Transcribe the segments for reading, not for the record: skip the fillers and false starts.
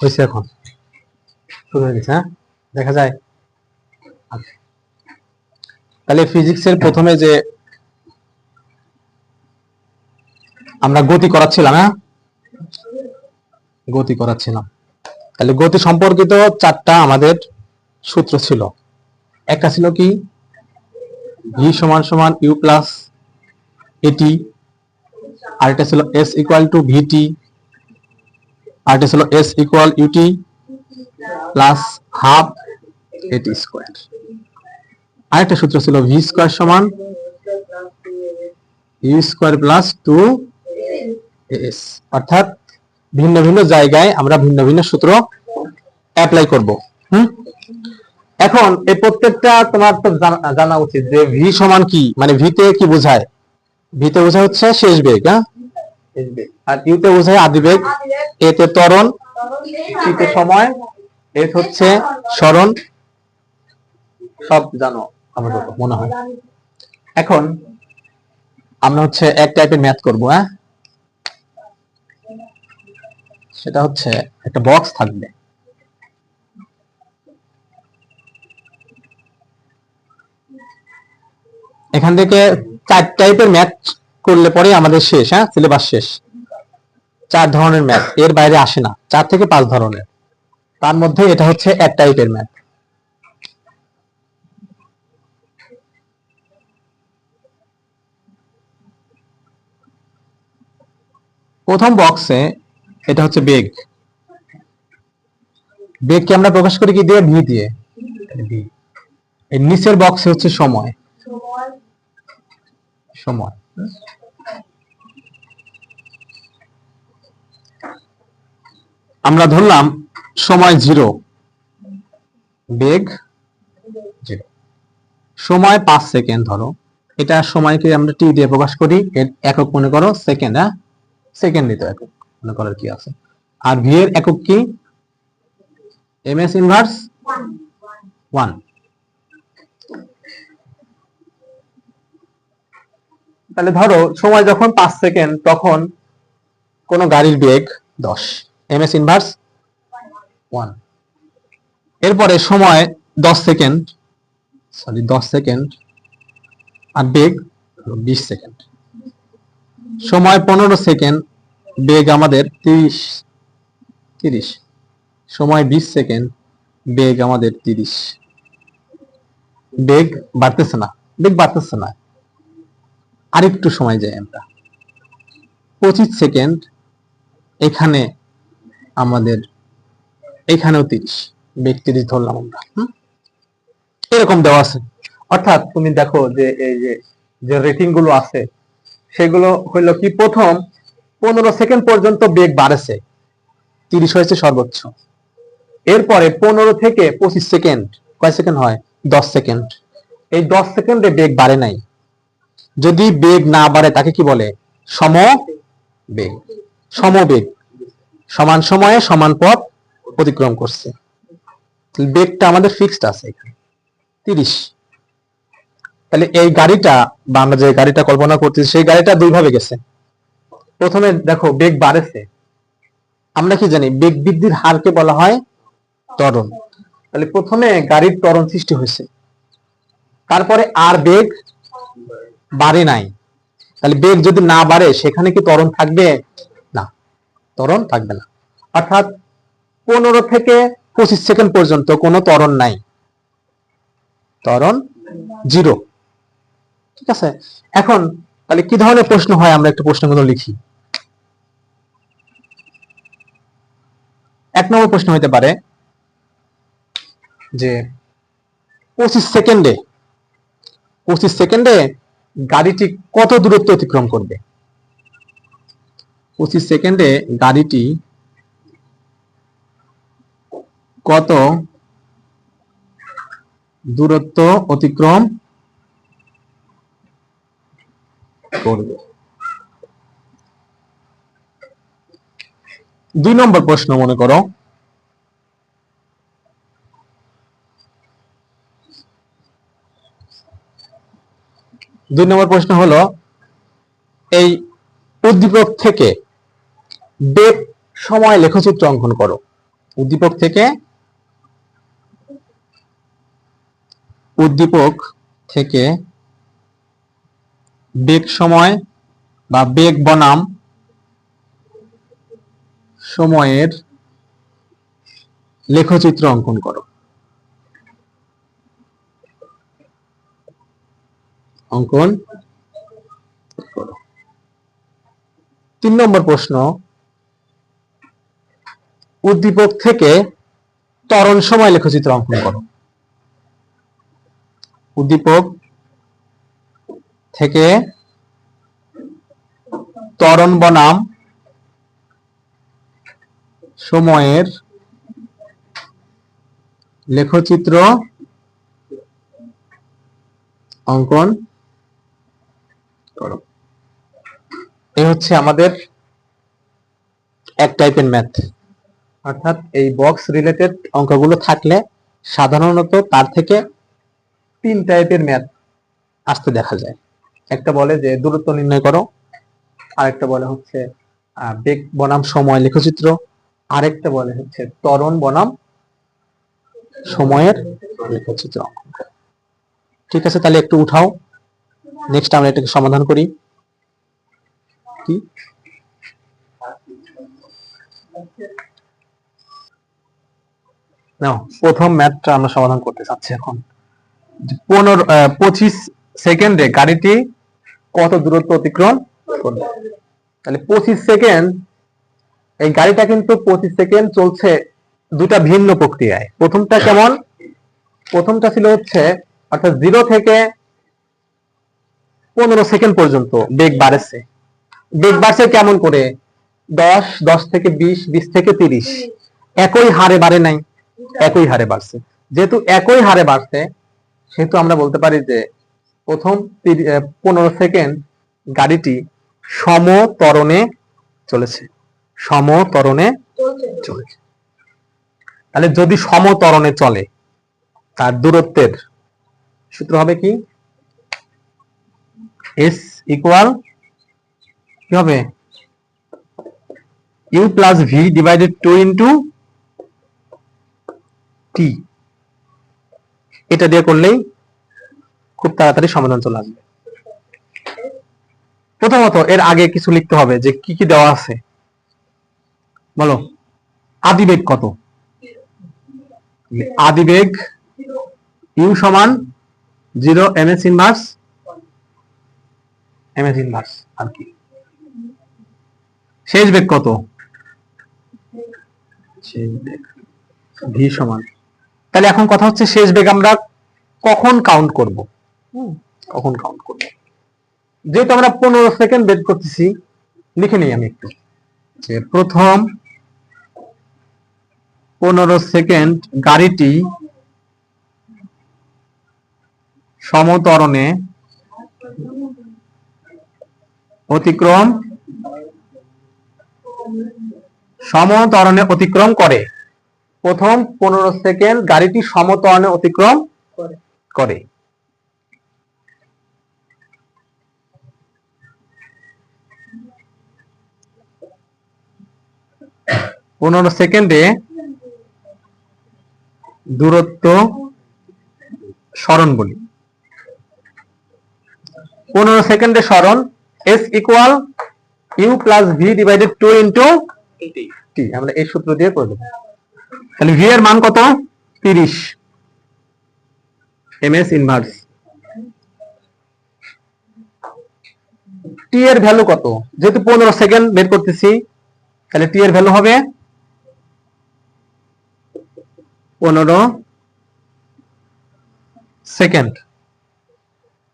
হয়েছে এখন শুরু হয়ে গেছে। হ্যাঁ, দেখা যায়। তাহলে ফিজিক্সের প্রথমে যে আমরা গতি করাচ্ছিলাম, হ্যাঁ গতি করাচ্ছিলাম, তাহলে গতি সম্পর্কিত চারটা আমাদের সূত্র ছিল। একটা ছিল কি, ভি সমান সমান ইউ প্লাস এটি, আরেকটা ছিল এস ইকুয়াল টু ভিটি, আরেকটা ছিল S equal U T plus half A T square. আরেকটা সূত্র ছিল ভি স্কোয়ার সমান U square plus two S. অর্থাৎ ভিন্ন ভিন্ন জায়গায় আমরা ভিন্ন ভিন্ন সূত্র অ্যাপ্লাই করব। এখন এই প্রত্যেকটা তোমার তো জানা উচিত যে ভি সমান কি, মানে ভিতে কি বোঝায়। ভিতে বোঝায় হচ্ছে শেষ বেগ, হ্যাঁ, আর ইউতে বোঝায় আদি বেগ, এতে ত্বরণ, টিতে সময়, এস হচ্ছে সরণ। সব জানো আমার মনে হয়। এখন আমরা হচ্ছে এক টাইপের ম্যাথ করবো, হ্যাঁ, সেটা হচ্ছে একটা বক্স থাকবে, এখান থেকে 4 টাইপের ম্যাথ করলে পরে আমাদের শেষ, হ্যাঁ, সিলেবাস শেষ। 4 ধরনের ম্যাথ, এর বাইরে আসে না, 4 থেকে 5 ধরনের। তার মধ্যে এটা হচ্ছে এক টাইপের ম্যাথ। প্রথম বক্সে এটা হচ্ছে বেগ। বেগকে আমরা প্রকাশ করি কি দিয়ে, ভি দিয়ে। এর নিচের বক্সে হচ্ছে সময়। সময় আমরা ধরলাম সময় 0, বেগ 0, সময় 5 সেকেন্ড ধরো। এটা সময়কে আমরা টি দিয়ে প্রকাশ করি, এর একক মনে করো সেকেন্ড, হ্যাঁ, সেকেন্ড দিতে একক মনে করার কি আছে। আর ভি এর একক কি, এম এস ইনভার্স 1। তাহলে ধরো সময় যখন 5 সেকেন্ড, তখন কোন গাড়ির বেগ 10, এম এস ইনভার্স 1। এরপরে সময় 10 সেকেন্ড, সরি 10 সেকেন্ড, আর বেগ 20 সেকেন্ড। সময় 15 সেকেন্ড, বেগ আমাদের 30। সময় 20 সেকেন্ড, বেগ আমাদের 30। বেগ বাড়তেছে না, বেগ বাড়তেছে না, আরেকটু সময় যাই আমরা 25 সেকেন্ড, এখানে আমাদের এখানেও 30, বেগ 30 ধরলাম আমরা। এরকম দেওয়া আছে। অর্থাৎ তুমি দেখো যে এই যে রেটিং গুলো আছে সেগুলো হইলো কি, প্রথম 15 সেকেন্ড পর্যন্ত বেগ বাড়েছে, 30 হয়েছে সর্বোচ্চ। এরপরে 15 থেকে 25 সেকেন্ড, কয় সেকেন্ড হয়, 10 সেকেন্ড। এই 10 সেকেন্ডে বেগ বাড়ে নাই। যদি বেগ না বাড়ে তাকে কি বলে, সমবেগ। সমবেগ, সমান সময়ে সমান পথ অতিক্রম করছে। বেগটা আমাদের ফিক্সড আছে এখানে 30। তাহলে এই গাড়িটা বা আমরা যে গাড়িটা কল্পনা করতেছি সেই গাড়িটা দুই ভাবে গেছে। প্রথমে দেখো বেগ বাড়েছে, আমরা কি জানি বেগ বৃদ্ধির হারকে বলা হয় ত্বরণ। তাহলে প্রথমে গাড়ির ত্বরণ সৃষ্টি হয়েছে, তারপরে আর বেগ বাড়ে নাই। তাহলে বেগ যদি না বাড়ে সেখানে কি ত্বরণ থাকবে, না, ত্বরণ থাকবে না। অর্থাৎ 15 থেকে 25 সেকেন্ড পর্যন্ত কোনো ত্বরণ নাই, ত্বরণ 0। ঠিক আছে। এখন তাহলে কি ধরনের প্রশ্ন হয়, আমরা একটু প্রশ্নগুলো লিখি। 1 নম্বর প্রশ্ন হতে পারে যে 25 সেকেন্ডে গাড়িটি কত দূরত্ব অতিক্রম করবে। 25 সেকেন্ডে গাড়িটি কত দূরত্ব অতিক্রম করবে। 2 নম্বর প্রশ্ন মনে করো, হলো এই উদ্দীপক থেকে বেগ সময় লেখচিত্র অঙ্কন করো। উদ্দীপক থেকে বেগ সময় বা বেগ বনাম সময়ের লেখচিত্র অঙ্কন করো। 3 নম্বর প্রশ্ন, উদ্দীপক থেকে ত্বরণ সময় লেখচিত্র অঙ্কন করো। উদ্দীপক থেকে ত্বরণ বনাম সময়ের লেখচিত্র অঙ্কন করো। এই হচ্ছে আমাদের এক টাইপের ম্যাথ, অর্থাৎ এই বক্স রিলেটেড অঙ্কগুলো থাকলে সাধারণত তার থেকে 3 টাইপের ম্যাথ আসতে দেখা যায়। একটা বলে যে দূরত্ব নির্ণয় করো, আরেকটা বলে হচ্ছে বেগ বনাম সময় লেখচিত্র, আরেকটা বলে হচ্ছে ত্বরণ বনাম সময়ের লেখচিত্র অঙ্কন করো। ঠিক আছে, তাহলে একটু উঠাও, নেক্সট আমরা এটাকে সমাধান করি। কি নাও, প্রথম ম্যাথটা আমরা সমাধান করতে চাচ্ছি এখন। 25 সেকেন্ডে গাড়িটি কত দূরত্ব অতিক্রম করবে? তাহলে 25 সেকেন্ড, এই গাড়িটা কিন্তু 25 সেকেন্ড চলছে দুটা ভিন্ন প্রক্রিয়ায়। প্রথমটা কেমন? প্রথমটা ছিল হচ্ছে অর্থাৎ 0 থেকে 15 সেকেন্ড পর্যন্ত বেগ বাড়ছে। বেগ বাড়ছে কেমন করে? 10, 10 থেকে 20, 20 থেকে 30, একই হারে বাড়ে নাই, একই হারে বাড়ছে। যেহেতু একই হারে বাড়ছে, সেহেতু আমরা বলতে পারি যে প্রথম 15 সেকেন্ড গাড়িটি সমত্বরণে চলেছে, সমত্বরণে চলেছে। তাহলে যদি সমত্বরণে চলে, তার দূরত্বের সূত্র হবে কি? s ইকুয়াল কি হবে? u plus v divided 2 into t। এটা দিয়ে করলেই খুব তাড়াতাড়ি সমাধান চলে আসবে। প্রথমত এর আগে কিছু লিখতে হবে যে কি কি দেওয়া আছে। বলো, আদিবেগ কত? আদিবেগ u সমান 0 ms ইনভার্স আর কি। শেষ বেগ কত? v সমান, তাহলে এখন কথা হচ্ছে শেষ বেগ আমরা কখন কাউন্ট করব? কখন কাউন্ট করব? যেহেতু আমরা 15 সেকেন্ড বের করতেছি, লিখে নিই আমি একটু যে প্রথম 15 সেকেন্ড গাড়িটি সমত্বরণে অতিক্রম করে। প্রথম 15 সেকেন্ড গাড়িটি সমত্বরণে অতিক্রম করে। 15 সেকেন্ডে দূরত্ব সরণ বলি। 15 সেকেন্ডে সরণ s equal u plus v divided 2 into t। আমরা এই সূত্র দিয়ে করে দেব। তাহলে v এর মান কত? 30 ms ইনভার্স। t এর ভ্যালু কত? যেহেতু 15 সেকেন্ড বের করতেছি, তাহলে t এর ভ্যালু হবে 15 সেকেন্ড।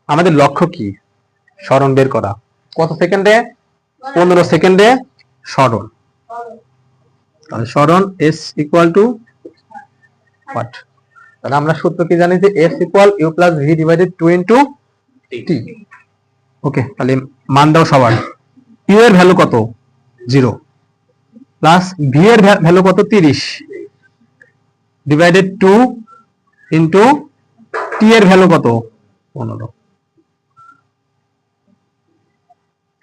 আমাদের লক্ষ্য কি? সরণ বের করা। কত সেকেন্ডে? 15 সেকেন্ডে সরণ। তাহলে সরণ s ইকুয়াল টু হোয়াট? তাহলে আমরা সূত্র কি জানি যে s equal u plus v divided 2 into t। ওকে, তাহলে মান দাও সবার। u এর ভ্যালু কত? 0 প্লাস v এর ভ্যালু কত? 30 ডিভাইডেড 2 ইন্টু t এর ভ্যালু কত? 15।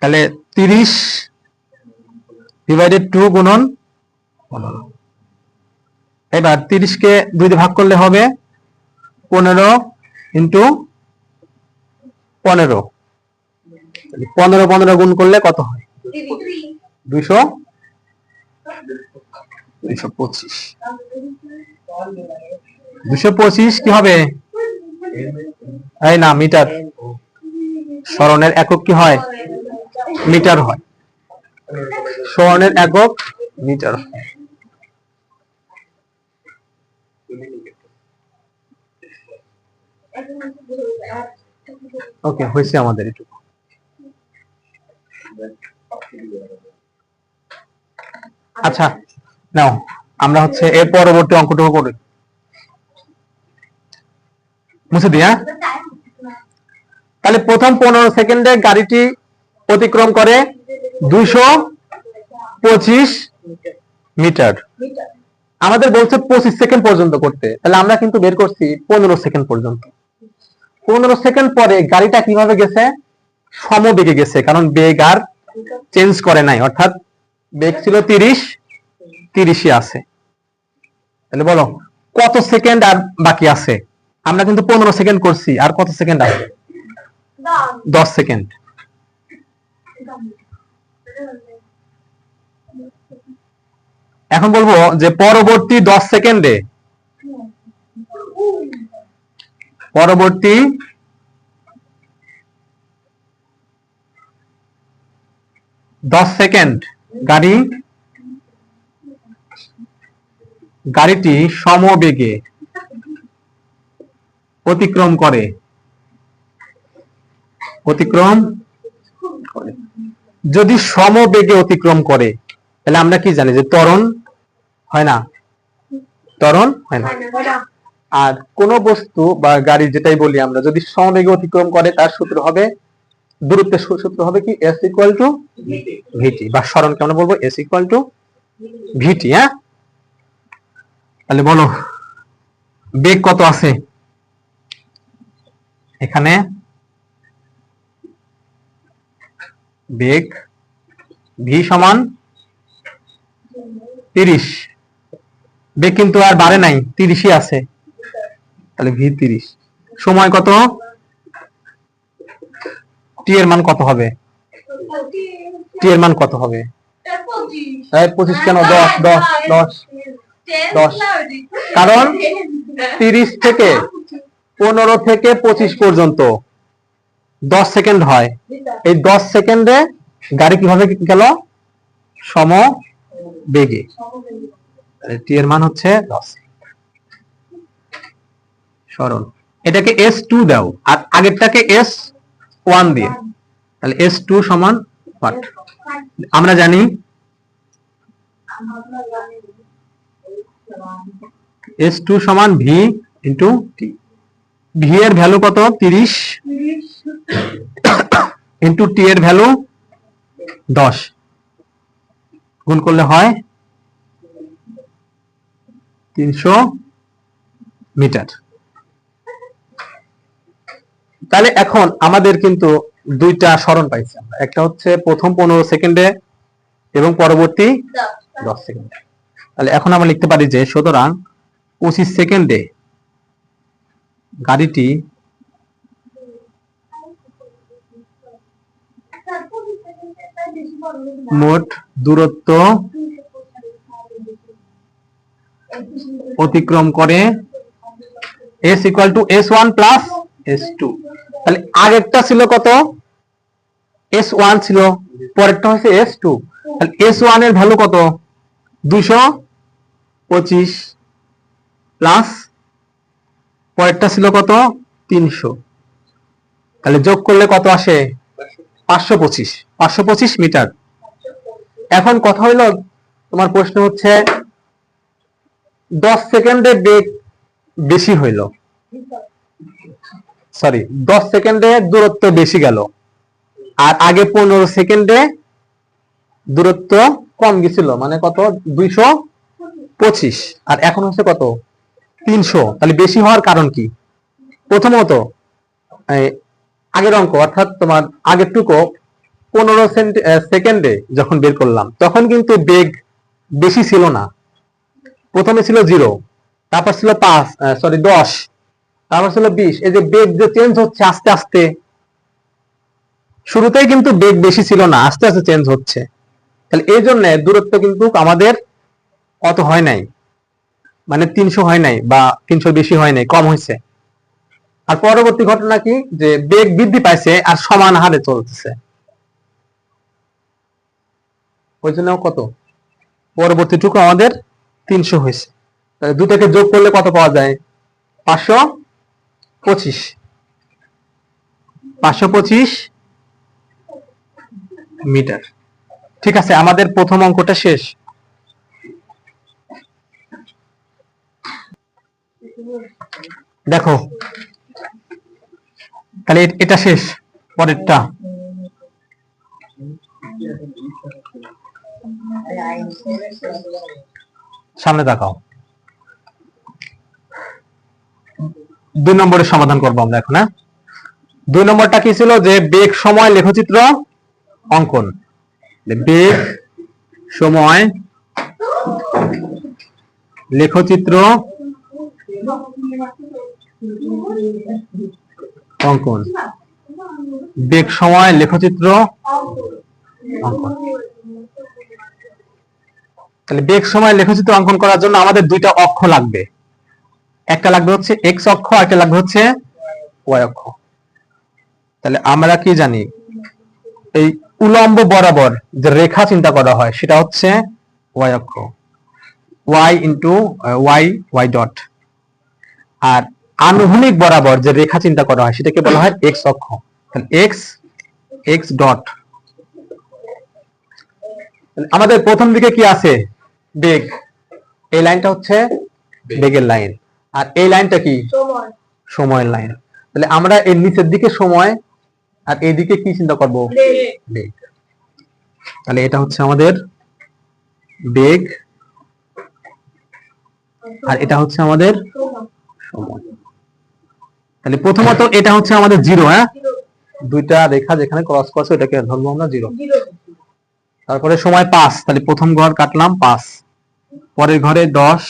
তাহলে 30 ডিভাইডেড 2 গুণন 15। এবার 30-কে 2 দিয়ে ভাগ করলে হবে 15 ইন্টু 15। 15 গুণ করলে কত হয়? 200 225। 225 কি হবে? এই না, মিটার। সরণের একক কি হয়? মিটার হয়। সরণের একক মিটার। ওকে, হয়েছে আমাদের এটুকু। আচ্ছা নাও, আমরা হচ্ছে এর পরবর্তী অঙ্কটুকু করি। মুছে দিয়া। তাহলে প্রথম 15 সেকেন্ডে গাড়িটি অতিক্রম করে 225 মিটার। আমাদের বলছে 25 সেকেন্ড পর্যন্ত করতে, তাহলে আমরা কিন্তু বের করছি 15 সেকেন্ড পর্যন্ত। 15 সেকেন্ড পরে গাড়িটা কিভাবে গেছে? সমবেগে গেছে, কারণ বেগ আর চেঞ্জ করে নাই, অর্থাৎ বেগ ছিল 30ই আছে। তাহলে বলো কত সেকেন্ড আর বাকি আছে? আমরা কিন্তু 15 সেকেন্ড করছি, আর কত সেকেন্ড আছে? 10 সেকেন্ড। এখন বলবো যে পরবর্তী 10 সেকেন্ডে, পরবর্তী 10 সেকেন্ড গাড়িটি সমবেগে অতিক্রম করে। যদি সমবেগে অতিক্রম করে, তাহলে আমরা কি জানি যে ত্বরণ হয় না? ত্বরণ হয় না। আর কোন বস্তু বা গাড়ি যেটাই বলি আমরা, যদি সমবেগে অতিক্রম করে, তার সূত্র হবে, দূরত্বের সূত্র হবে কি? s ইকুয়াল টু ভিটি, বা সরণকে আমরা বলবো s ইকুয়াল টু ভিটি। হ্যাঁ, তাহলে বলো বেগ কত আছে এখানে? বেগ v সমান 30। বেগ কিন্তু আর বাড়ে নাই, 30ই আছে, তাহলে v 30। সময় কত? t এর মান কত হবে? t এর মান কত হবে? 25 কেন? 10। কারণ 30 থেকে 15 থেকে 25 পর্যন্ত 10 সেকেন্ড হয়। এই 10 সেকেন্ডে গাড়ি কিভাবে গেল? সমবেগে। টি এর মান হচ্ছে 10। সরল। এটাকে s2 দাও, আর আগেরটাকে s1 দিয়ে, তাহলে s2 সমান what? আমরা জানি s2 সমান v ইন্টু t। v এর ভ্যালু কত? 30 ইন্টু t এর ভ্যালু 10, গুণ করলে হয় 300 মিটার। তাহলে এখন আমাদের কিন্তু দুইটা সরণ পাইছি আমরা, একটা হচ্ছে প্রথম 15 সেকেন্ডে এবং পরবর্তী 10 সেকেন্ডে। তাহলে এখন আমরা লিখতে পারি যে সুতরাং 25 সেকেন্ডে গাড়িটি মোট দূরত্ব অতিক্রম করে s equal to s1 plus s2। তাহলে আগেরটা ছিল কত? s1 ছিল, পরেরটা হচ্ছে s2। তাহলে s1 এর ভ্যালু কত? 225 প্লাস পরেরটা ছিল কত? 300। তাহলে যোগ করলে কত আসে? 525 মিটার। এখন কথা হইলো, তোমার প্রশ্ন হচ্ছে 10 সেকেন্ডে বেগ বেশি হইল, সরি 10 সেকেন্ডে দূরত্ব বেশি গেল, আর আগে 15 সেকেন্ডে দূরত্ব কম গেছিল, মানে কত? 225, আর এখন হচ্ছে কত? 300। তাহলে বেশি হওয়ার কারণ কি? প্রথমত আগের অঙ্ক, অর্থাৎ তোমার আগের টুকু 15 সেকেন্ডে যখন বের করলাম, তখন কিন্তু বেগ বেশি ছিল না, প্রথমে ছিল 0, তারপর ছিল 10, তারপর ছিল 20। এই যে বেগ যে চেঞ্জ হচ্ছে আস্তে আস্তে, শুরুতেই কিন্তু বেগ বেশি ছিল না, আস্তে আস্তে চেঞ্জ হচ্ছে। তাহলে এই জন্য দূরত্ব কিন্তু আমাদের অত হয় নাই, মানে 300 হয় নাই বা 300 বেশি হয় নাই, কম হয়েছে। আর পরবর্তী ঘটনা কি, যে বেগ বৃদ্ধি পাইছে আর সমান হারে চলতেছে, ওই জন্য কত পরবর্তীটুকু আমাদের 300 হয়েছে। তাহলে দুটাকে যোগ করলে কত পাওয়া যায়, 525, 525 মিটার। ঠিক আছে, আমাদের প্রথম অঙ্কটা শেষ। দেখো তাহলে এটা শেষ, পরেরটা সামনে তাকাও। 2 নম্বরের সমাধান করবো আমরা এখন। 2 নম্বরটা কি ছিল, যে বেগ সময় লেখচিত্র অঙ্কন। বেগ সময় লেখচিত্র অঙ্কন, বেগ সময় লেখচিত্র অঙ্কন। তাহলে বেগ সময় লেখচিত্র অঙ্কন করার জন্য আমাদের দুইটা অক্ষ লাগবে, একটা লাগবে হচ্ছে এক্স অক্ষ, আর একটা লাগবে হচ্ছে ওয়াই অক্ষ। তাহলে আমরা কি জানি, এই উলম্ব বরাবর যে রেখা চিন্তা করা হয় সেটা হচ্ছে ওয়াই অক্ষ, ওয়াই ইন্টু ওয়াই ডট। আর আনুভূমিক বরাবর যে রেখা চিন্তা করা হয় সেটাকে বলা হয় এক্স অক্ষ, তাহলে এক্স ডট। আমাদের প্রথম দিকে কি আছে, বেগ, এই লাইনটা হচ্ছে বেগের লাইন, আর এই লাইনটা কি সময়ের লাইন। তাহলে আমরা এর নিচের দিকে সময় আর এইদিকে কি চিন্তা করব, বেগ। তাহলে এটা হচ্ছে আমাদের বেগ, আর এটা হচ্ছে আমাদের সময়। তাহলে প্রথমত এটা হচ্ছে আমাদের 0, হ্যাঁ, দুইটা রেখা যেখানে ক্রস করছে এটাকে ধরবো আমরা 0। তারপরে সময় 5, তাহলে প্রথম ঘর কাটলাম 5, পরের ঘরে 10,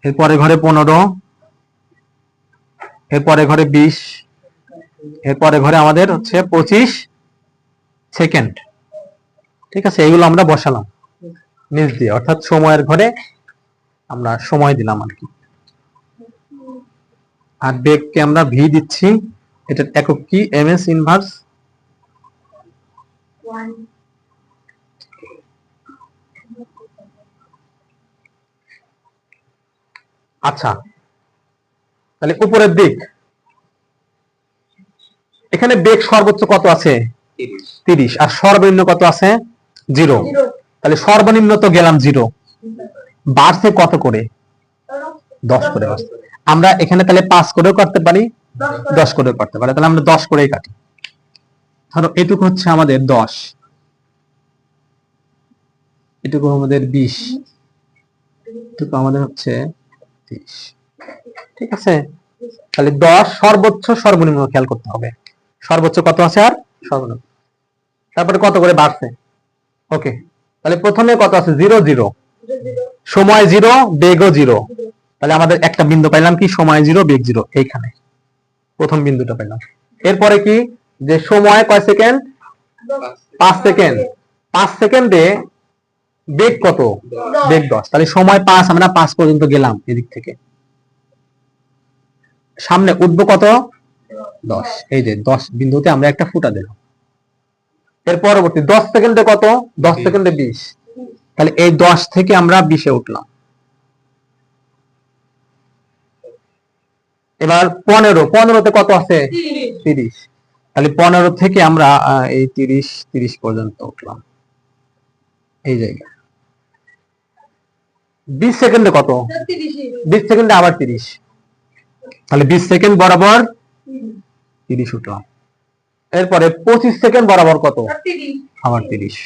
এরপরে ঘরে 15, এরপরে ঘরে 20, এরপরে ঘরে আমাদের হচ্ছে 25 সেকেন্ড। ঠিক আছে, এগুলো আমরা বসালাম নিচ দিয়ে, অর্থাৎ সময়ের ঘরে আমরা সময় দিলাম আর কি। আর বেগকে আমরা ভি দিচ্ছি, এটার একক কি, এমএস ইনভার্স 1। আচ্ছা, তাহলে উপরের দিক, এখানে বেগ সর্বোচ্চ কত আছে, 30, আর সর্বনিম্ন কত আছে, 0। তাহলে সর্বনিম্ন তো গেলাম 0, বাড়ছে কত করে, 10 করে। আমরা এখানে তাহলে 5 করেও করতে পারি, 10 করেও করতে পারি, তাহলে আমরা 10 করেই কাটি। ধরো এটুকু হচ্ছে আমাদের 10, এটুকু আমাদের 20, এটুকু আমাদের হচ্ছে 30। ঠিক আছে, তাহলে 10 সর্বোচ্চ, সর্বনিম্ন খেয়াল করতে হবে, সর্বোচ্চ কত আছে আর সর্বনিম্ন, তারপরে কত করে বাড়ছে। ওকে, তাহলে প্রথমে কত আছে, 0 0, সময় 0, বেগও 0। তাহলে আমাদের একটা বিন্দু পাইলাম কি, সময় 0 বেগ 0, এইখানে প্রথম বিন্দুটা পেলাম। এরপরে কি, যে সময় কয় সেকেন্ড, 5 সেকেন্ড, 5 সেকেন্ডে বেগ কত, বেগ 10। তাহলে সময় 5, আমরা 5 পর্যন্ত গেলাম, এদিক থেকে সামনে উঠবো কত, 10। এই যে 10 বিন্দুতে আমরা একটা ফুটা দিলাম। এর পরবর্তী 10 সেকেন্ডে কত, 10 সেকেন্ডে 20, তাহলে এই 10 থেকে আমরা 20 এ উঠলাম। এবার 15তে কত আছে, 30, তাহলে 15 থেকে আমরা এই 30 পর্যন্ত উঠলাম, এই জায়গা। 20 সেকেন্ডে কত, 20 সেকেন্ডে আবার 30, তাহলে 20 সেকেন্ড বরাবর 30 উঠলাম। এরপরে 25 সেকেন্ড বরাবর কত, আবার 30।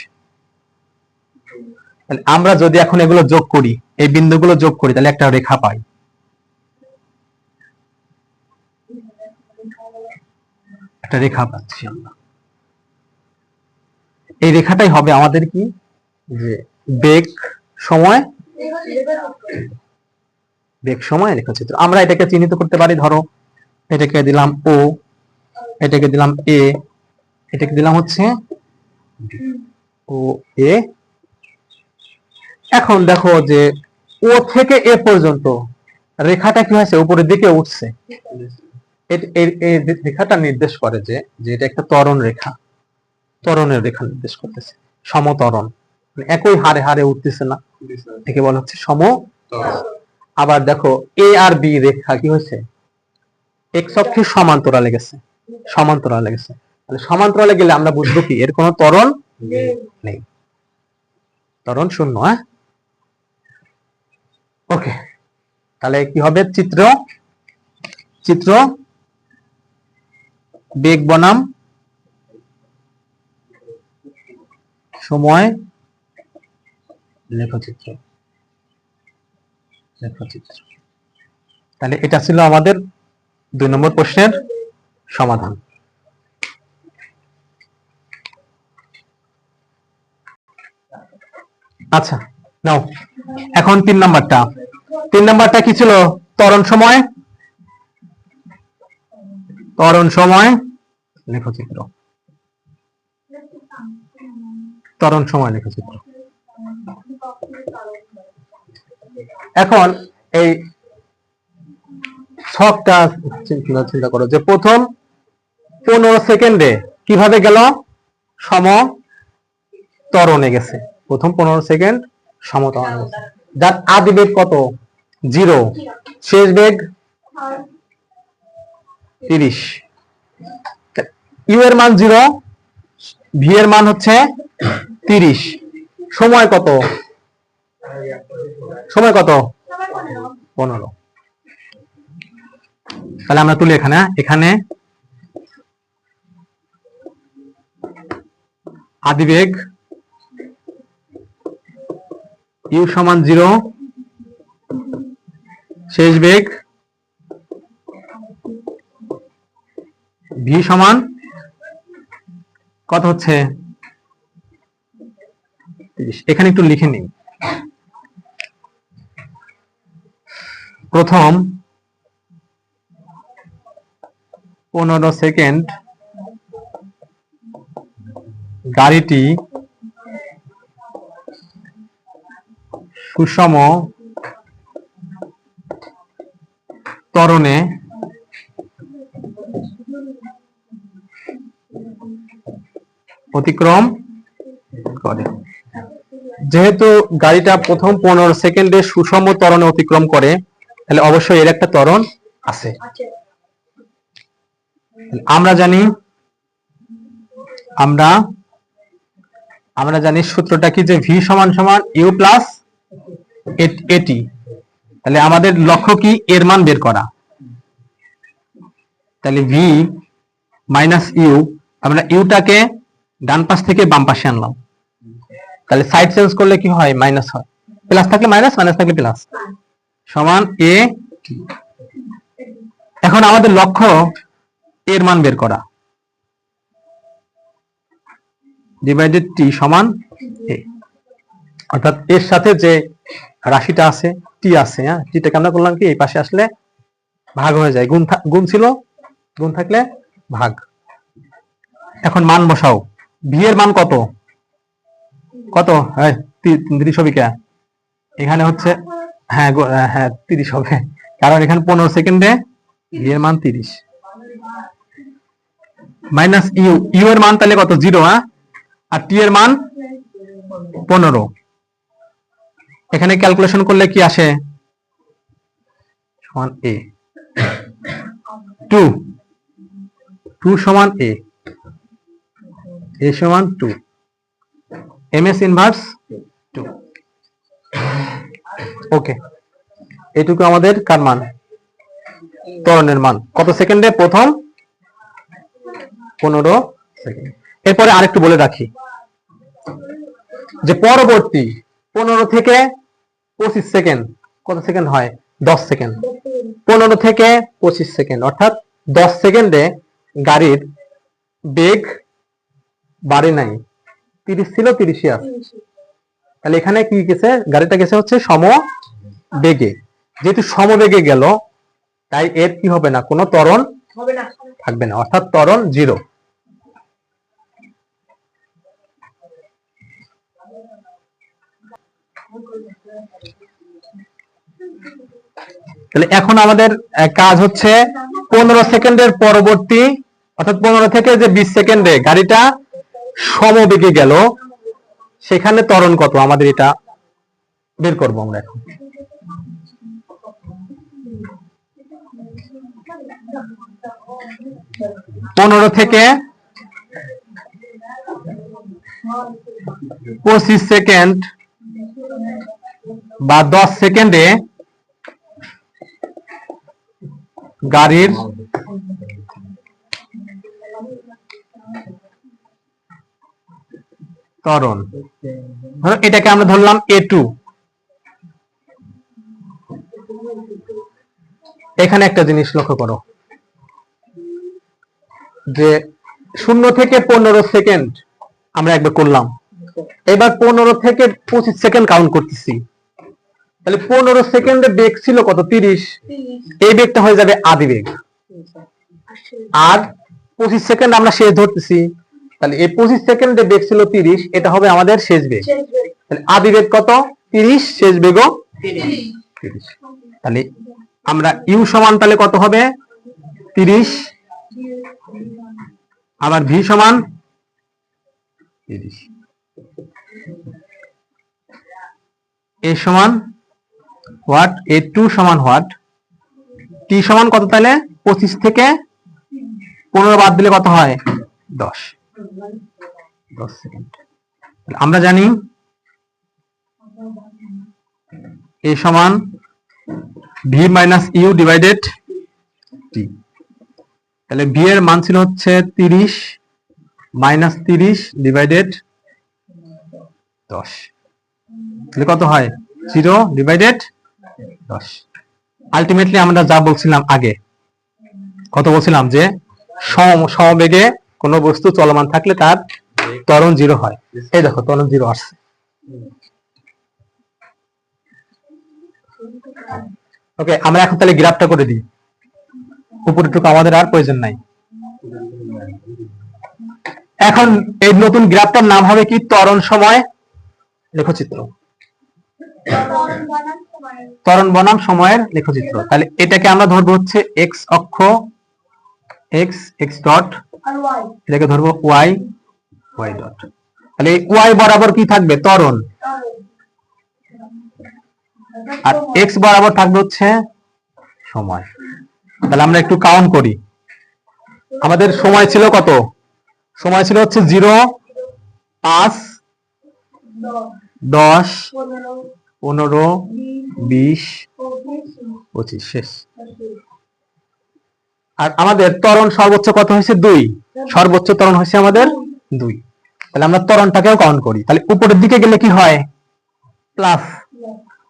তাহলে আমরা যদি এখন এগুলো যোগ করি, এই বিন্দুগুলো যোগ করি, তাহলে একটা রেখা পাই। একটা রেখা পাচ্ছি আমরা, এই রেখাটাই হবে আমাদের কি, যে বেগ সময় বেগ সময় লেখচিত্র। আমরা এটাকে চিহ্নিত করতে পারি, ধরো এটাকে দিলাম ও, এটাকে দিলাম এ, এটাকে দিলাম হচ্ছে ও এ। এখন দেখো যে ও থেকে এ পর্যন্ত রেখাটা কি হয়েছে, উপরের দিকে উঠছে। এই রেখাটা নির্দেশ করে যে এটা একটা ত্বরণ রেখা, ত্বরণের রেখা নির্দেশ করতেছে, সমত্বরণ, একই হারে হারে উঠতেছে না, একে বলা হচ্ছে সমত্বরণ। আবার দেখো এ আর বি রেখা কি হয়েছে, এক্স অক্ষে সমান্তরালে গেছে, সমান্তরালে গেছে। তাহলে সমান্তরালে গেলে আমরা বুঝবো কি এর কোনো ত্বরণ নেই, ত্বরণ শূন্য। হ্যাঁ, ওকে। তাহলে কি হবে, চিত্র চিত্র বেগ বনাম সময় লেখচিত্র, লেখচিত্র। তাহলে এটা ছিল আমাদের 2 নম্বর প্রশ্নের সমাধান। আচ্ছা নাও এখন 3 নাম্বারটা। 3 নাম্বারটা কি ছিল, ত্বরণ সময়, ত্বরণ সময় লেখচিত্র, ত্বরণ সময় লেখচিত্র। এখন এই ছকটা চিন্তা করো যে প্রথম 15 সেকেন্ডে কিভাবে গেল, সমত্বরণে গেছে। প্রথম 15 সেকেন্ড সমত্বরণে গেছে, যার আদি বেগ কত, 0, শেষ বেগ 30। ইউ এর মান 0, ভি এর মান হচ্ছে 30, সময় কত, সময় কত, 15। তাহলে আমরা তুলি এখানে, এখানে আদিবেগ ইউ সমান 0, শেষ বেগ ভি সমান কত হচ্ছে 30। এখানে একটু লিখে নিই, প্রথম 15 সেকেন্ড গাড়িটি সুষম ত্বরণে অতিক্রম করে। যেহেতু গাড়িটা প্রথম 15 সেকেন্ডে সুষম ত্বরণে অতিক্রম করে, তাহলে অবশ্যই এর একটা ত্বরণ আছে। আমরা জানি, আমরা জানি সূত্রটা কি, যে ভি সমান সমান ইউ প্লাস এটি। তাহলে আমাদের লক্ষ্য কি, এর মান বের করা। তাহলে ভি মাইনাস ইউ, আমরা ইউটাকে ডান পাশ থেকে বাম পাশে আনলাম, তাহলে সাইড চেঞ্জ করলে কি হয়, মাইনাস হয়, প্লাস থাকলে মাইনাস, মাইনাস থাকলে প্লাস, সমান এ। এখন আমাদের লক্ষ্য এর মান বের করা, ডিভাইডেড টি সমান এ, অর্থাৎ এর সাথে যে রাশিটা আছে টি আছে, হ্যাঁ, টিটাকে আমরা করলাম কি এই পাশে আসলে ভাগ হয়ে যায়, গুণ ছিল, গুণ থাকলে ভাগ। এখন মান বসাও, ভি এর মান কত, কত, 30 হবে, এখানে হচ্ছে, হ্যাঁ হ্যাঁ 30 হবে, কারণ এখানে 15 সেকেন্ডে ভি এর মান 30, মাইনাস ইউ, ইউ এর মান তাহলে কত, 0, হ্যাঁ, আর টি এর মান 15। এখানে ক্যালকুলেশন করলে কি আসে, সমান এ, 2 সমান এ সমান 2, এমএস ইনভার্স 2। ওকে, এটুকু আমাদের কার মান, ত্বরণের মান, কত সেকেন্ডে, প্রথম 15 সেকেন্ড। এরপরে আরেকটু বলে রাখি যে পরবর্তী 15 থেকে 25 সেকেন্ড, কত সেকেন্ড হয়, 10 সেকেন্ড। 15 থেকে 25 সেকেন্ড অর্থাৎ 10 সেকেন্ডে গাড়ির বেগ বাড়ে নাই, 30 ছিল, 30ই আছে, তাহলে এখানে কি গেছে, গাড়িটা গেছে হচ্ছে সমবেগে। যেহেতু সমবেগে গেল, তাই এর কি হবে না, কোনো ত্বরণ থাকবে না, অর্থাৎ ত্বরণ 0। তাহলে এখন আমাদের কাজ হচ্ছে 15 সেকেন্ডের পরবর্তী, অর্থাৎ 15 থেকে যে 20 সেকেন্ডে গাড়িটা সমবেগে গেল, সেখানে ত্বরণ কত আমাদের এটা বের করবো আমরা এখন। পনেরো থেকে 25 সেকেন্ড বা 10 সেকেন্ডে গাড়ির ত্বরণ, এটাকে আমরা ধরলাম A2। এখানে একটা জিনিস লক্ষ্য করো যে 0 থেকে 15 সেকেন্ড আমরা একবার করলাম, এবার 15 থেকে 25 সেকেন্ড কাউন্ট করতেছি। তাহলে 15 সেকেন্ডে বেগ ছিল কত, 30। এই বেগটা হয়ে যাবে আদি বেগ। আর 25 সেকেন্ড আমরা শেষ ধরতেছি, তাহলে এই 25 সেকেন্ডে বেগ ছিল 30, এটা হবে আমাদের শেষ বেগ। তাহলে আদি বেগ কত, 30, শেষ বেগও 30। তাহলে আমরা ইউ সমান তাহলে কত হবে, 30, আবার ভি সমান 30, এ সমান হোয়াট, A2 সমান হোয়াট, টি সমান কত, তাহলে 25 থেকে 15 বাদ দিলে কত হয়, 10 সেকেন্ড। আমরা জানি এ সমান ভি মাইনাস ইউ ডিভাইডেড টি। তাহলে ভি এর মান ছিল হচ্ছে 30 মাইনাস 30 ডিভাইডেড 10, তাহলে কত হয়, 0 ডিভাইডেড 10। আলটিমেটলি আমরা যা বলছিলাম আগে, কত বলছিলাম যে সমবেগে কোন বস্তু চলমান থাকলে তার ত্বরণ 0 হয়। এই দেখো ত্বরণ 0 আসছে। ওকে, আমরা এখন তাহলে গ্রাফটা করে দিই, উপরেটুকু আমাদের আর প্রয়োজন নাই। এখন এই নতুন গ্রাফটার নাম হবে কি, ত্বরণ সময় লেখচিত্র, ত্বরণ বনাম সময়ের লেখচিত্র। তাহলে এটাকে আমরা ধরবো হচ্ছে এক্স অক্ষ, এক্স ডট, এটাকে ধরবো ওয়াই ডট। তাহলে ওয়াই বরাবর কি থাকবে, ত্বরণ, আর এক্স বরাবর থাকবে হচ্ছে সময়। তাহলে আমরা একটু কাউন্ট করি, আমাদের সময় ছিল কত, সময় ছিল হচ্ছে 0, 5, 10, 15, 20, 25, শেষ। আর আমাদের ত্বরণ সর্বোচ্চ কত হয়েছে, 2, সর্বোচ্চ ত্বরণ হয়েছে আমাদের 2। তাহলে আমরা ত্বরণটাকেও কাউন্ট করি। তাহলে উপরের দিকে গেলে কি হয়, প্লাস,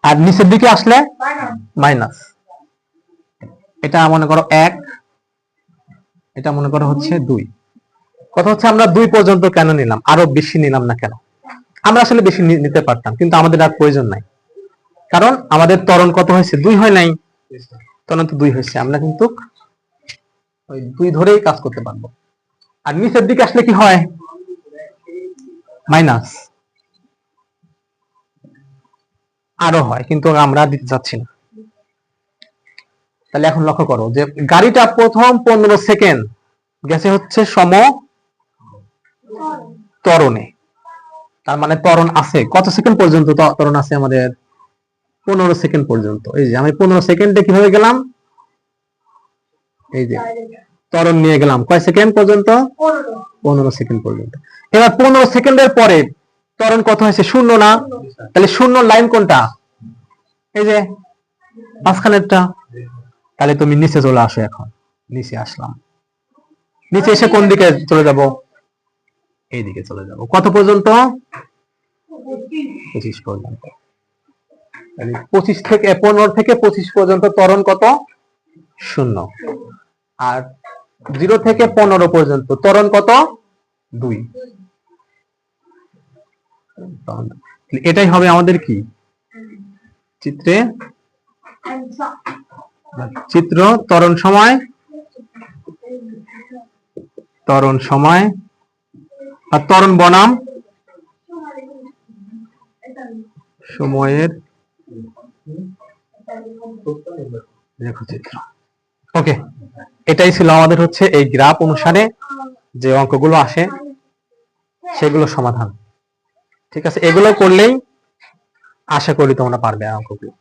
আর নিচের দিকে আসলে মাইনাস। এটা মনে করো 1, এটা মনে করো হচ্ছে 2। কথা হচ্ছে আমরা 2 পর্যন্ত কেন নিলাম, আরো বেশি নিলাম না কেন? আমরা আসলে বেশি নিতে পারতাম, কিন্তু আমাদের আর প্রয়োজন নাই, কারণ আমাদের ত্বরণ কত হয়েছে, 2 হয় নাই, ত্বরণ তো 2 হয়েছে, আমরা কিন্তু ওই 2 ধরেই কাজ করতে পারবো। আর নিচের দিকে আসলে কি হয়, মাইনাস, আরো হয়, কিন্তু আমরা দিতে চাচ্ছি না। তাহলে এখন লক্ষ্য করো যে গাড়িটা প্রথম 15 সেকেন্ড গেছে হচ্ছে সম ত্বরণে, তার মানে ত্বরণ আছে কত সেকেন্ড পর্যন্ত, ত্বরণ আছে আমাদের 15 সেকেন্ড পর্যন্ত। এই যে আমি 15 সেকেন্ডে কিভাবে গেলাম, এই যে ত্বরণ নিয়ে গেলাম কয় সেকেন্ড পর্যন্ত, 15 সেকেন্ড পর্যন্ত। এবার 15 সেকেন্ডের পরে ত্বরণ কত হয়েছে, 0 না, তাহলে 0 লাইন কোনটা, এই যে মাঝখানেরটা। তাহলে তুমি নিচে চলে আসো, এখন নিচে আসলাম, নিচে এসে কোন দিকে চলে যাব, এই দিকে চলে যাব, কত পর্যন্ত, 25 পর্যন্ত। 25 থেকে 15 থেকে 25 পর্যন্ত ত্বরণ কত, 0। আর 0 থেকে 15 পর্যন্ত ত্বরণ কত, 2। এটাই হবে আমাদের কি চিত্রে চিত্র ত্বরণ সময় আর ত্বরণ বনাম সময়ের রেখাচিত্র। ওকে, এটাই ছিল আমাদের হচ্ছে এই গ্রাফ অনুসারে যে অঙ্কগুলো আসে সেগুলো সমাধান। ঠিক আছে, এগুলো করলেই আশা করি তোমরা পারবে অঙ্কগুলো।